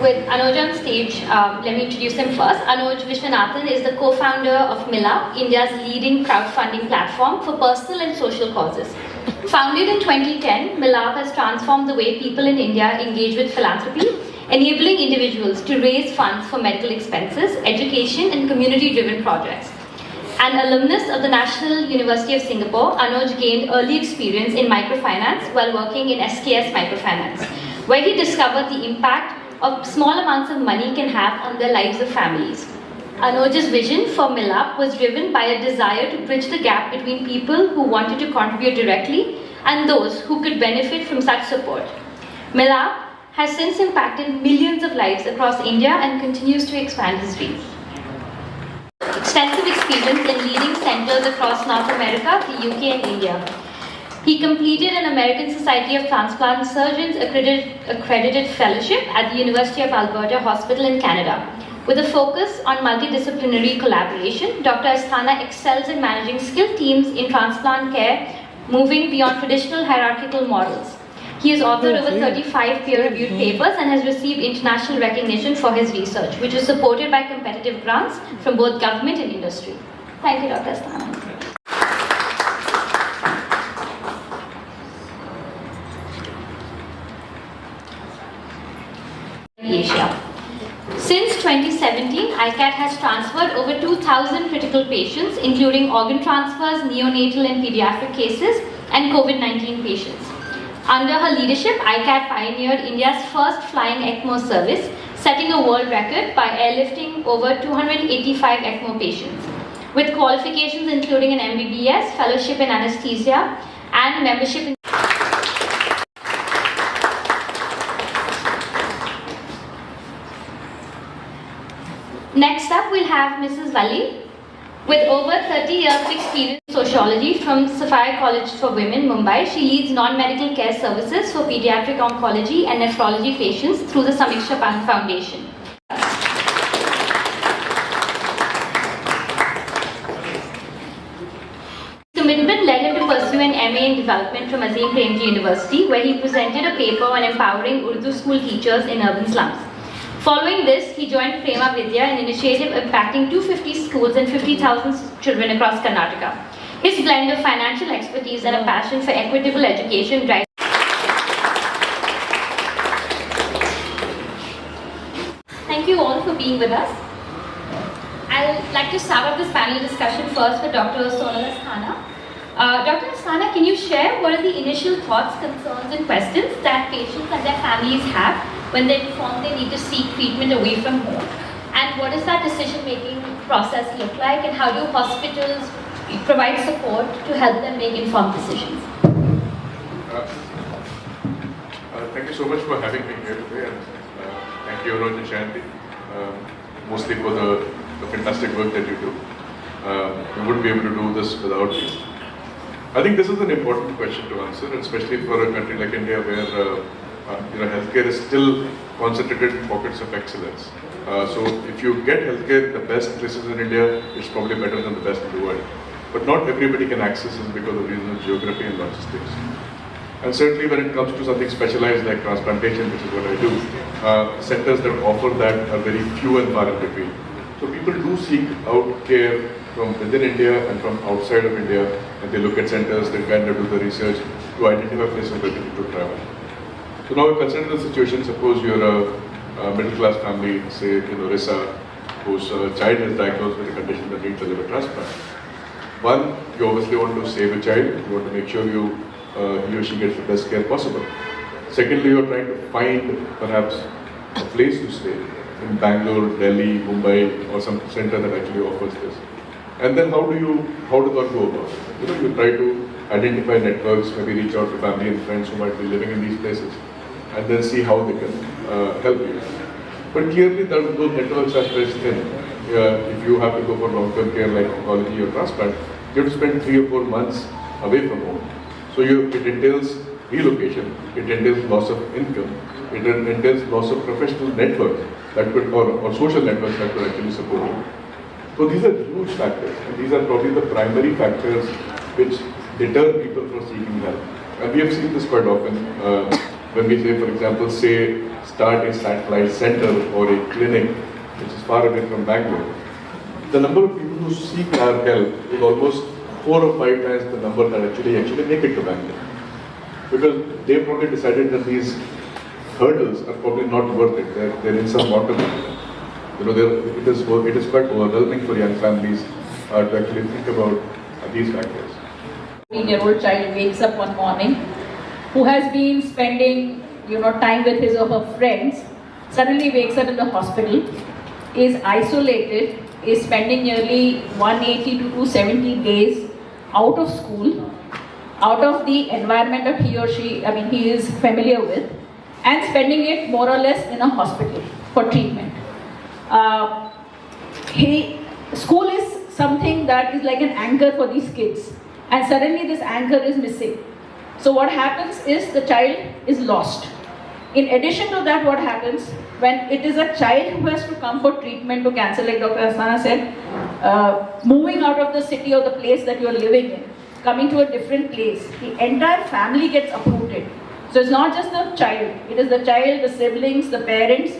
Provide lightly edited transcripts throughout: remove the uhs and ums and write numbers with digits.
with Anuj on stage, let me introduce him first. Anuj Vishwanathan is the co-founder of Milaap, India's leading crowdfunding platform for personal and social causes. Founded in 2010, Milaap has transformed the way people in India engage with philanthropy, enabling individuals to raise funds for medical expenses, education, and community-driven projects. An alumnus of the National University of Singapore, Anuj gained early experience in microfinance while working in SKS Microfinance, where he discovered the impact of small amounts of money can have on the lives of families. Anuj's vision for Milaap was driven by a desire to bridge the gap between people who wanted to contribute directly and those who could benefit from such support. Milaap has since impacted millions of lives across India and continues to expand his reach. Extensive experience in leading centers across North America, the UK and India. He completed an American Society of Transplant Surgeons accredited fellowship at the University of Alberta Hospital in Canada. With a focus on multidisciplinary collaboration, Dr. Asthana excels in managing skilled teams in transplant care, moving beyond traditional hierarchical models. He has authored over 35 peer-reviewed papers and has received international recognition for his research, which is supported by competitive grants from both government and industry. Thank you, Dr. Asthana. Asia. Since 2017, ICAT has transferred over 2,000 critical patients, including organ transfers, neonatal and pediatric cases, and COVID-19 patients. Under her leadership, ICAT pioneered India's first flying ECMO service, setting a world record by airlifting over 285 ECMO patients, with qualifications including an MBBS, fellowship in anesthesia, and membership in Next up, we'll have Mrs. Valli. With over 30 years of experience in sociology from Sapphire College for Women, Mumbai, she leads non-medical care services for pediatric oncology and nephrology patients through the Samiksha Foundation. Commitment led him to pursue an MA in development from Azim Premji University, where he presented a paper on empowering Urdu school teachers in urban slums. Following this, he joined Prema Vidya, an initiative impacting 250 schools and 50,000 children across Karnataka. His blend of financial expertise and a passion for equitable education drives. Thank you all for being with us. I'd like to start off this panel discussion first with Dr. Sonal Asthana. Dr. Asthana, can you share what are the initial thoughts, concerns and questions that patients and their families have when they inform they need to seek treatment away from home? And what does that decision-making process look like, and how do hospitals provide support to help them make informed decisions? Thank you so much for having me here today, and thank you, Anuj and Shanti, mostly for the fantastic work that you do. We wouldn't be able to do this without you. I think this is an important question to answer, especially for a country like India where healthcare is still concentrated in pockets of excellence. So if you get healthcare the best places in India, it's probably better than the best in the world. But not everybody can access it because of reasons of geography and logistics. And certainly when it comes to something specialized like transplantation, which is what I do, centers that offer that are very few and far in between. So people do seek out care from within India and from outside of India, and they look at centers, they kind of do the research to identify places where they need to travel. So now consider the situation, suppose you're a middle class family, say in Orissa, whose child is diagnosed with a condition that needs a liver transplant. One, you obviously want to save a child, you want to make sure he or she gets the best care possible. Secondly, you're trying to find perhaps a place to stay in Bangalore, Delhi, Mumbai, or some center that actually offers this. And then how does one go about it? You try to identify networks, maybe reach out to family and friends who might be living in these places, and then see how they can help you. But clearly those networks are stretched thin. If you have to go for long-term care like oncology or transplant, you have to spend 3 or 4 months away from home. So it entails relocation, it entails loss of income, it entails loss of professional network that could, or social networks that could actually support you. So these are huge factors, and these are probably the primary factors which deter people from seeking help. And we have seen this quite often. when we say, for example, start a satellite center or a clinic which is far away from Bangalore, the number of people who seek our help is almost 4 or 5 times the number that actually make it to Bangalore. Because they've probably decided that these hurdles are probably not worth it. They're in some bottom. It is quite overwhelming for young families to actually think about these factors. 18-year-old child wakes up one morning, who has been spending time with his or her friends, suddenly wakes up in the hospital, is isolated, is spending nearly 180 to 270 days out of school, out of the environment that he or she, he is familiar with, and spending it more or less in a hospital for treatment. School is something that is like an anchor for these kids, and suddenly this anchor is missing. So what happens is the child is lost. In addition to that, what happens when it is a child who has to come for treatment to cancer, like Dr. Asana said, moving out of the city or the place that you are living in, coming to a different place, the entire family gets uprooted. So it's not just the child, it is the child, the siblings, the parents,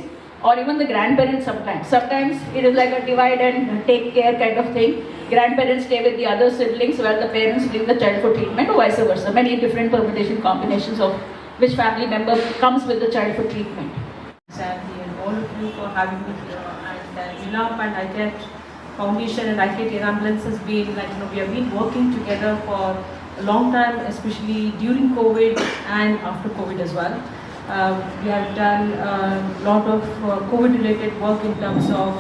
or even the grandparents sometimes. Sometimes it is like a divide and take care kind of thing. Grandparents stay with the other siblings while the parents bring the child for treatment, or vice versa. Many different permutation combinations of which family member comes with the child for treatment. Sandy and all of you for having me here. And Milaap and ICAT Foundation and ICAT Air Ambulance has been we have been working together for a long time, especially during COVID and after COVID as well. We have done a lot of COVID-related work in terms of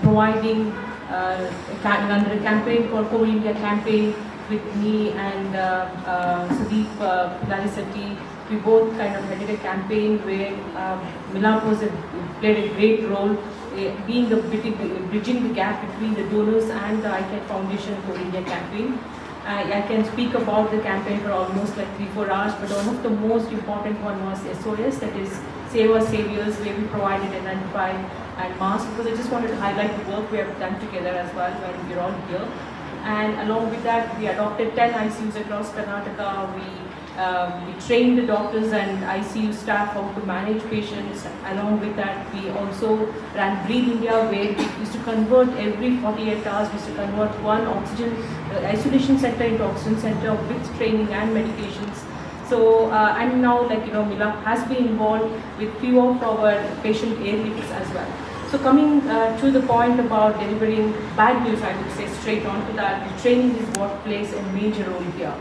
providing under a campaign called COVID India campaign with me and Sudeep Lalisetti. We both kind of headed a campaign where Milaap played a great role bridging the gap between the donors and the ICAT Foundation COVID India campaign. I can speak about the campaign for almost like 3-4 hours, but one of the most important one was SOS, that is Save Our Saviors, where we provided N95 and masks, because I just wanted to highlight the work we have done together as well when we're all here. And along with that, we adopted 10 ICUs across Karnataka. We trained the doctors and ICU staff how to manage patients. Along with that, we also ran Breathe India, where we used to convert every 48 hours, we used to convert one oxygen isolation center into oxygen center with training and medications. So, and now Milaap has been involved with few of our patient airlifts as well. So coming to the point about delivering bad news, I would say straight on to that, training is what plays a major role here.